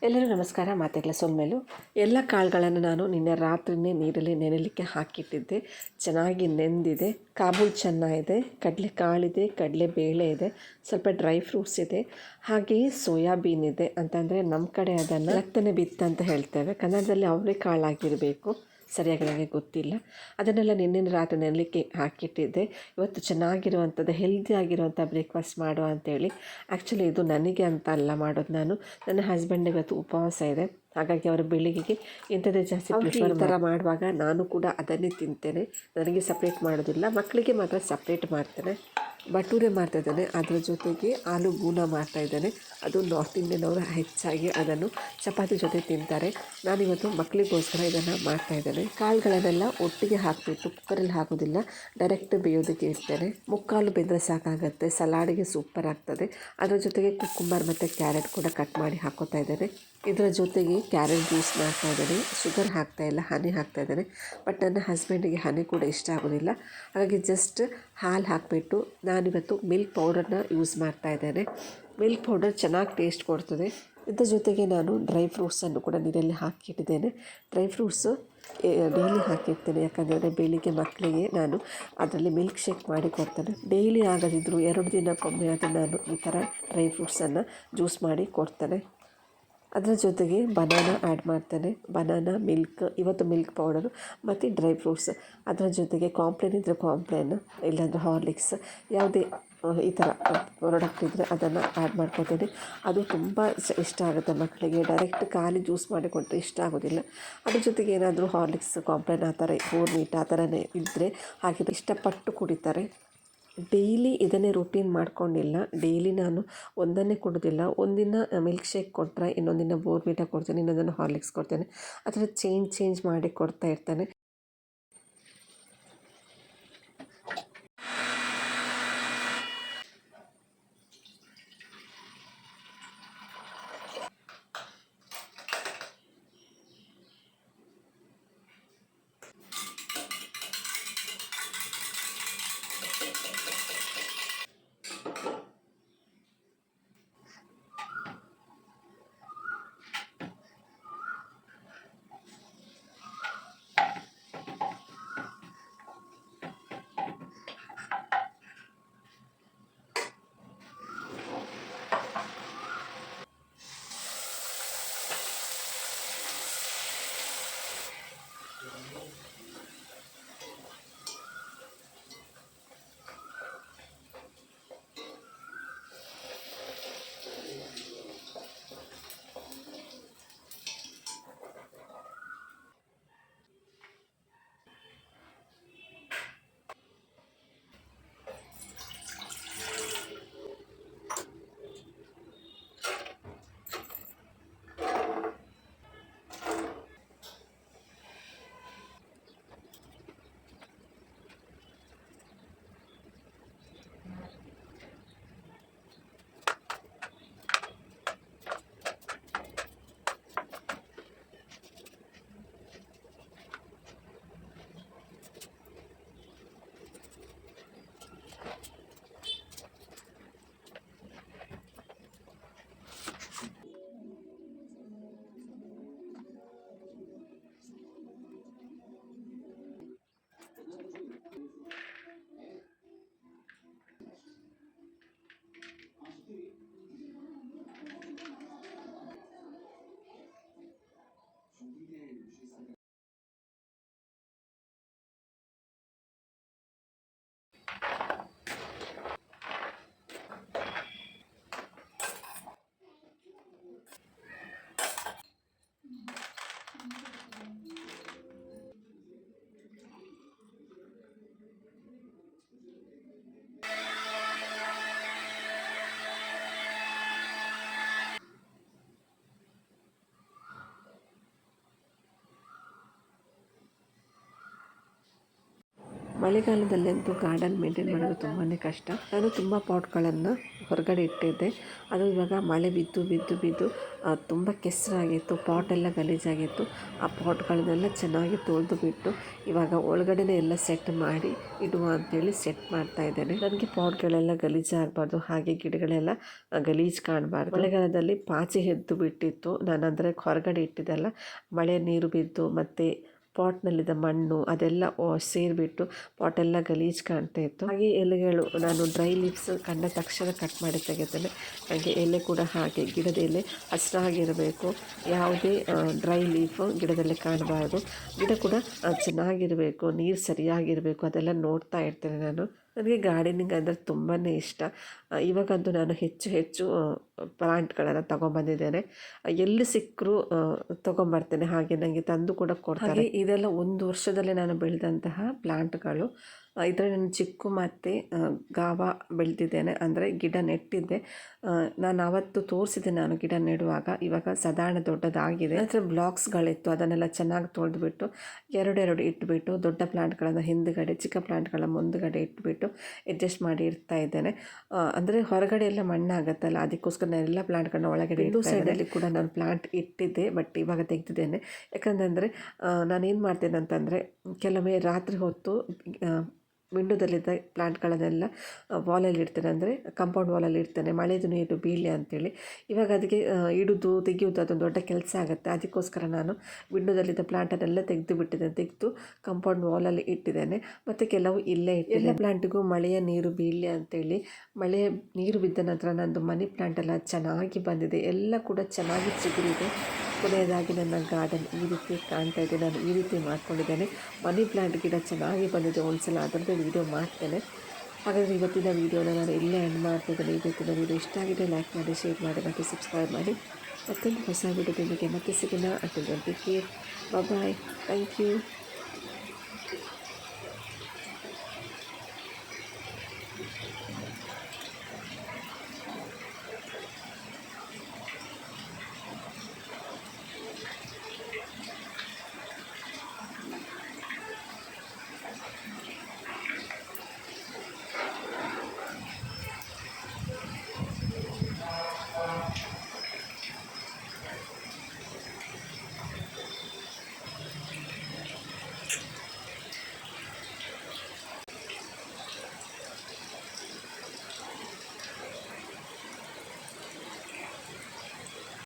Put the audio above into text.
ಎಲ್ಲರಿಗೂ ನಮಸ್ಕಾರ. ಮಾತೆಗಳ ಸೊಲ್ಮೇಲು ಎಲ್ಲ ಕಾಳುಗಳನ್ನು ನಾನು ನಿನ್ನೆ ರಾತ್ರಿನೇ ನೀರಲ್ಲಿ ನೆನೆಯಲಿಕ್ಕೆ ಹಾಕಿಟ್ಟಿದ್ದೆ. ಚೆನ್ನಾಗಿ ನೆಂದಿದೆ. ಕಾಬೂಲ್ ಚೆನ್ನ ಇದೆ, ಕಡಲೆ ಕಾಳಿದೆ, ಕಡಲೆ ಬೇಳೆ ಇದೆ, ಸ್ವಲ್ಪ ಡ್ರೈ ಫ್ರೂಟ್ಸ್ ಇದೆ, ಹಾಗೆಯೇ ಸೋಯಾಬೀನ್ ಇದೆ. ಅಂತಂದರೆ ನಮ್ಮ ಕಡೆ ಅದನ್ನು ರಕ್ತನೆ ಬಿತ್ತ ಅಂತ ಹೇಳ್ತೇವೆ. ಕನ್ನಡದಲ್ಲಿ ಅವರೇ ಕಾಳಾಗಿರಬೇಕು, ಸರಿಯಾಗಿ ನನಗೆ ಗೊತ್ತಿಲ್ಲ. ಅದನ್ನೆಲ್ಲ ನಿನ್ನೆ ರಾತ್ರಿ ನೆನಲಿಕ್ಕೆ ಹಾಕಿಟ್ಟಿದ್ದೆ. ಇವತ್ತು ಚೆನ್ನಾಗಿರುವಂಥದ್ದು ಹೆಲ್ದಿ ಆಗಿರುವಂಥ ಬ್ರೇಕ್ಫಾಸ್ಟ್ ಮಾಡುವ ಅಂತೇಳಿ. ಆ್ಯಕ್ಚುಲಿ ಇದು ನನಗೆ ಅಂತ ಅಲ್ಲ ಮಾಡೋದು, ನಾನು ನನ್ನ ಹಸ್ಬೆಂಡಿಗೆ ಇವತ್ತು ಉಪವಾಸ ಇದೆ. ಹಾಗಾಗಿ ಅವರು ಬೆಳಿಗ್ಗೆಗೆ ಇಂಥದ್ದೇ ಜಾಸ್ತಿ ಪ್ರಿಫರ್ ಥರ ಮಾಡುವಾಗ ನಾನು ಕೂಡ ಅದನ್ನೇ ತಿಂತೇನೆ. ನನಗೆ ಸಪ್ರೇಟ್ ಮಾಡೋದಿಲ್ಲ, ಮಕ್ಕಳಿಗೆ ಮಾತ್ರ ಸಪ್ರೇಟ್ ಮಾಡ್ತೇನೆ. ಬಟೂರೆ ಮಾಡ್ತಾಯಿದ್ದೇನೆ, ಅದರ ಜೊತೆಗೆ ಆಲೂ ಬೂನ ಮಾಡ್ತಾಯಿದ್ದೇನೆ. ಅದು ನಾರ್ತ್ ಇಂಡಿಯನ್ ಅವರು ಹೆಚ್ಚಾಗಿ ಅದನ್ನು ಚಪಾತಿ ಜೊತೆ ತಿಂತಾರೆ. ನಾನಿವತ್ತು ಮಕ್ಕಳಿಗೋಸ್ಕರ ಇದನ್ನು ಮಾಡ್ತಾಯಿದ್ದೇನೆ. ಕಾಳುಗಳನ್ನೆಲ್ಲ ಒಟ್ಟಿಗೆ ಹಾಕಿಬಿಟ್ಟು ಕುಕ್ಕರಲ್ಲಿ ಹಾಕೋದಿಲ್ಲ, ಡೈರೆಕ್ಟ್ ಬೇಯೋದಕ್ಕೆ ಇಡ್ತೇನೆ. ಮುಕ್ಕಾಲು ಬೆಂದರೆ ಸಾಕಾಗುತ್ತೆ, ಸಲಾಡಿಗೆ ಸೂಪರ್ ಆಗ್ತದೆ. ಅದರ ಜೊತೆಗೆ ಕುಕ್ಕುಂಬರ್ ಮತ್ತು ಕ್ಯಾರೆಟ್ ಕೂಡ ಕಟ್ ಮಾಡಿ ಹಾಕೋತಾ ಇದ್ದೇನೆ. ಇದರ ಜೊತೆಗೆ ಕ್ಯಾರೆಟ್ ಜ್ಯೂಸ್ ಮಾಡ್ತಾಯಿದ್ದೇನೆ. ಶುಗರ್ ಹಾಕ್ತಾಯಿಲ್ಲ, ಹನಿ ಹಾಕ್ತಾಯಿದ್ದೇನೆ. ಬಟ್ ನನ್ನ ಹಸ್ಬೆಂಡಿಗೆ ಹನಿ ಕೂಡ ಇಷ್ಟ ಆಗೋದಿಲ್ಲ. ಹಾಗಾಗಿ ಜಸ್ಟ್ ಹಾಲು ಹಾಕಿಬಿಟ್ಟು ನಾನಿವತ್ತು ಮಿಲ್ಕ್ ಪೌಡರ್ನ ಯೂಸ್ ಮಾಡ್ತಾಯಿದ್ದೇನೆ. ಮಿಲ್ಕ್ ಪೌಡರ್ ಚೆನ್ನಾಗಿ ಟೇಸ್ಟ್ ಕೊಡ್ತದೆ. ಇದರ ಜೊತೆಗೆ ನಾನು ಡ್ರೈ ಫ್ರೂಟ್ಸನ್ನು ಕೂಡ ನೀರಲ್ಲಿ ಹಾಕಿಟ್ಟಿದ್ದೇನೆ. ಡ್ರೈ ಫ್ರೂಟ್ಸು ಡೈಲಿ ಹಾಕಿರ್ತೇನೆ, ಯಾಕಂದರೆ ಬೆಳಿಗ್ಗೆ ಮಕ್ಕಳಿಗೆ ನಾನು ಅದರಲ್ಲಿ ಮಿಲ್ಕ್ ಶೇಕ್ ಮಾಡಿ ಕೊಡ್ತೇನೆ. ಡೈಲಿ ಆಗದಿದ್ದರೂ 2 ದಿನಕ್ಕೊಮ್ಮೆ ಅದು ನಾನು ಈ ಥರ ಡ್ರೈ ಫ್ರೂಟ್ಸನ್ನು ಜ್ಯೂಸ್ ಮಾಡಿ ಕೊಡ್ತೇನೆ. ಅದರ ಜೊತೆಗೆ ಬನಾನಾ ಆ್ಯಡ್ ಮಾಡ್ತೇನೆ. ಬನಾನಾ, ಮಿಲ್ಕ್, ಇವತ್ತು ಮಿಲ್ಕ್ ಪೌಡರು ಮತ್ತು ಡ್ರೈ ಫ್ರೂಟ್ಸ್. ಅದರ ಜೊತೆಗೆ ಕಾಂಪ್ಲೇನ್ ಇದ್ದರೆ ಕಾಂಪ್ಲೇನ್, ಇಲ್ಲಾಂದರೆ ಹಾರ್ಲಿಕ್ಸ್, ಯಾವುದೇ ಈ ಥರ ಪ್ರಾಡಕ್ಟ್ ಇದ್ದರೆ ಅದನ್ನು ಆ್ಯಡ್ ಮಾಡ್ಕೊತೀನಿ. ಅದು ತುಂಬ ಇಷ್ಟ ಆಗುತ್ತೆ ಮಕ್ಕಳಿಗೆ. ಡೈರೆಕ್ಟ್ ಖಾಲಿ ಜ್ಯೂಸ್ ಮಾಡಿ ಕೊಟ್ಟರೆ ಇಷ್ಟ ಆಗೋದಿಲ್ಲ. ಅದ್ರ ಜೊತೆಗೆ ಏನಾದರೂ ಹಾರ್ಲಿಕ್ಸ್, ಕಾಂಪ್ಲೇನ್ ಆ ಥರ ಬೋರ್ನ್ವಿಟಾ ಆ ಥರನೇ ಇದ್ದರೆ ಹಾಗೆ ಇಷ್ಟಪಟ್ಟು ಕುಡಿತಾರೆ. ಡೈಲಿ ಇದನ್ನೇ ರೂಟೀನ್ ಮಾಡ್ಕೊಂಡಿಲ್ಲ. ಡೈಲಿ ನಾನು ಒಂದನ್ನೇ ಕೊಡೋದಿಲ್ಲ. ಒಂದಿನ ಮಿಲ್ಕ್ ಶೇಕ್ ಕೊಟ್ಟರೆ ಇನ್ನೊಂದಿನ ಬೋರ್ನ್ವಿಟಾ ಕೊಡ್ತೇನೆ, ಇನ್ನೊಂದಿನ ಹಾರ್ಲಿಕ್ಸ್ ಕೊಡ್ತೇನೆ. ಆ ಥರ ಚೇಂಜ್ ಮಾಡಿ ಕೊಡ್ತಾ ಇರ್ತೇನೆ. ಮಳೆಗಾಲದಲ್ಲಂತೂ ಗಾರ್ಡನ್ ಮೇಂಟೈನ್ ಮಾಡೋದು ತುಂಬಾ ಕಷ್ಟ. ನಾನು ತುಂಬ ಪಾಟ್ಗಳನ್ನು ಹೊರಗಡೆ ಇಟ್ಟಿದ್ದೆ. ಅದು ಇವಾಗ ಮಳೆ ಬಿದ್ದು ಬಿದ್ದು ಬಿದ್ದು ತುಂಬ ಕೆಸರಾಗಿತ್ತು, ಪಾಟೆಲ್ಲ ಗಲೀಜಾಗಿತ್ತು. ಆ ಪಾಟ್ಗಳನ್ನೆಲ್ಲ ಚೆನ್ನಾಗಿ ತೊಳೆದು ಬಿಟ್ಟು ಇವಾಗ ಒಳಗಡೆನೇ ಎಲ್ಲ ಸೆಟ್ ಮಾಡಿ ಇಡುವ ಅಂತೇಳಿ ಸೆಟ್ ಮಾಡ್ತಾ ಇದ್ದೇನೆ. ನನಗೆ ಪಾಟ್ಗಳೆಲ್ಲ ಗಲೀಜಾಗಬಾರ್ದು, ಹಾಗೆ ಗಿಡಗಳೆಲ್ಲ ಗಲೀಜು ಕಾಣಬಾರ್ದು. ಮಳೆಗಾಲದಲ್ಲಿ ಪಾಚಿ ಎದ್ದು ಬಿಟ್ಟಿತ್ತು. ನಾನಂದರೆ ಹೊರಗಡೆ ಇಟ್ಟಿದ್ದೆಲ್ಲ ಮಳೆ ನೀರು ಬಿದ್ದು ಮತ್ತು ಪಾಟ್ನಲ್ಲಿದ್ದ ಮಣ್ಣು ಅದೆಲ್ಲ ಸೇರಿಬಿಟ್ಟು ಪಾಟೆಲ್ಲ ಗಲೀಜು ಕಾಣ್ತಾ ಇತ್ತು. ಹಾಗೆ ಎಲೆಗಳು ನಾನು ಡ್ರೈ ಲೀವ್ಸ್ ಕಂಡ ತಕ್ಷಣ ಕಟ್ ಮಾಡಿ ತೆಗಿತೇನೆ. ಹಾಗೆ ಎಲೆ ಕೂಡ ಹಾಗೆ ಗಿಡದ ಎಲೆ ಹಸಿರಾಗಿರಬೇಕು, ಯಾವುದೇ ಡ್ರೈ ಲೀಫ್ ಗಿಡದಲ್ಲಿ ಕಾಣಬಾರ್ದು. ಗಿಡ ಕೂಡ ಚೆನ್ನಾಗಿರಬೇಕು, ನೀರು ಸರಿಯಾಗಿರಬೇಕು, ಅದೆಲ್ಲ ನೋಡ್ತಾ ಇರ್ತೇನೆ ನಾನು. ನನಗೆ ಗಾರ್ಡನಿಂಗ್ ಅಂದರೆ ತುಂಬಾ ಇಷ್ಟ. ಇವಾಗಂತೂ ನಾನು ಹೆಚ್ಚು ಪ್ಲಾಂಟ್ಗಳನ್ನು ತೊಗೊಂಬಂದಿದ್ದೇನೆ. ಎಲ್ಲಿ ಸಿಕ್ಕರೂ ತೊಗೊಂಬರ್ತೇನೆ, ಹಾಗೆ ನನಗೆ ತಂದು ಕೂಡ ಕೊಡ್ತಾರೆ. ಇದೆಲ್ಲ 1 ವರ್ಷದಲ್ಲೇ ನಾನು ಬೆಳೆದಂತಹ ಪ್ಲಾಂಟ್ಗಳು. ಇದರಲ್ಲಿ ನಾನು ಚಿಕ್ಕು ಮತ್ತು ಗಾವ ಬೆಳೆದಿದ್ದೇನೆ, ಅಂದರೆ ಗಿಡ ನೆಟ್ಟಿದ್ದೆ. ನಾನು ಅವತ್ತು ತೋರಿಸಿದ್ದೆ ನಾನು ಗಿಡ ನೆಡುವಾಗ. ಇವಾಗ ಸಾಧಾರಣ ದೊಡ್ಡದಾಗಿದೆ. ನಂತರ ಬ್ಲಾಕ್ಸ್ಗಳಿತ್ತು, ಅದನ್ನೆಲ್ಲ ಚೆನ್ನಾಗಿ ತೊಳೆದುಬಿಟ್ಟು ಎರಡು ಇಟ್ಬಿಟ್ಟು ದೊಡ್ಡ ಪ್ಲಾಂಟ್ಗಳನ್ನು ಹಿಂದುಗಡೆ, ಚಿಕ್ಕ ಪ್ಲಾಂಟ್ಗಳ ಮುಂದುಗಡೆ ಇಟ್ಬಿಟ್ಟು ಅಡ್ಜಸ್ಟ್ ಮಾಡಿ ಇಡ್ತಾ ಇದ್ದೇನೆ. ಅಂದರೆ ಹೊರಗಡೆ ಎಲ್ಲ ಮಣ್ಣಾಗತ್ತಲ್ಲ, ಅದಕ್ಕೋಸ್ಕರ ನಾನು ಎಲ್ಲ ಪ್ಲಾಂಟ್ಗಳನ್ನ ಒಳಗಡೆ ಇಟ್ಟು ಸೈಡಲ್ಲಿ ಕೂಡ ನಾನು ಪ್ಲಾಂಟ್ ಇಟ್ಟಿದ್ದೆ, ಬಟ್ ಇವಾಗ ತೆಗೆದಿದ್ದೇನೆ. ಯಾಕಂತಂದರೆ ನಾನೇನು ಮಾಡ್ತೇನೆ ಅಂತಂದರೆ, ಕೆಲವೊಮ್ಮೆ ರಾತ್ರಿ ಹೊತ್ತು ವಿಂಡೋದಲ್ಲಿದ್ದ ಪ್ಲಾಂಟ್ಗಳನ್ನೆಲ್ಲ ವಾಲಲ್ಲಿ ಇಡ್ತೇನೆ, ಅಂದರೆ ಕಾಂಪೌಂಡ್ ವಾಲಲ್ಲಿ ಇಡ್ತೇನೆ, ಮಳೆದು ನೀರು ಬೀಳಲಿ ಅಂತೇಳಿ. ಇವಾಗ ಅದಕ್ಕೆ ಇಡೋದು ತೆಗೆಯೋದು ಅದೊಂದು ದೊಡ್ಡ ಕೆಲಸ ಆಗುತ್ತೆ. ಅದಕ್ಕೋಸ್ಕರ ನಾನು ವಿಂಡೋದಲ್ಲಿದ್ದ ಪ್ಲಾಂಟನ್ನೆಲ್ಲ ತೆಗೆದು ಕಾಂಪೌಂಡ್ ವಾಲಲ್ಲಿ ಇಟ್ಟಿದ್ದೇನೆ. ಮತ್ತು ಕೆಲವು ಇಲ್ಲೇ ಇಟ್ಟಿದ್ದೇನೆ. ಎಲ್ಲ ಪ್ಲಾಂಟಿಗೂ ಮಳೆಯ ನೀರು ಬೀಳಲಿ ಅಂತೇಳಿ ಮಳೆಯ ನೀರು ಬಿದ್ದ ನಂತರ ನಂದು ಮನಿ ಪ್ಲಾಂಟೆಲ್ಲ ಚೆನ್ನಾಗಿ ಬಂದಿದೆ, ಎಲ್ಲ ಕೂಡ ಚೆನ್ನಾಗಿ ಚಿಗುರಿದೆ. ಕೊನೆಯದಾಗಿ ನನ್ನ ಗಾರ್ಡನ್ ಈ ರೀತಿ ಕಾಣ್ತಾ ಇದೆ. ನಾನು ಈ ರೀತಿ ಮಾಡ್ಕೊಂಡಿದ್ದೇನೆ. ಮನಿ ಪ್ಲಾಂಟ್ ಗಿಡ ಚೆನ್ನಾಗಿ ಬಂದಿದೆ. ಒಂದ್ಸಲ ಅದರದ್ದು ವೀಡಿಯೋ ಮಾಡ್ತೇನೆ. ಹಾಗಾದರೆ ಇವತ್ತಿನ ವೀಡಿಯೋನ ನಾನು ಇಲ್ಲೇ ಎಂಡ್ ಮಾಡ್ತಿದ್ದೇನೆ. ಇವತ್ತಿನ ವೀಡಿಯೋ ಇಷ್ಟ ಆಗಿದೆ, ಲೈಕ್ ಮಾಡಿ, ಶೇರ್ ಮಾಡಿ ಮತ್ತು ಸಬ್ಸ್ಕ್ರೈಬ್ ಮಾಡಿ. ಮತ್ತೊಂದು ಹೊಸ ವೀಡಿಯೋದೊಂದಿಗೆ ಮತ್ತೆ ಸಿಗೋಣ. Until then take care, bye, thank you.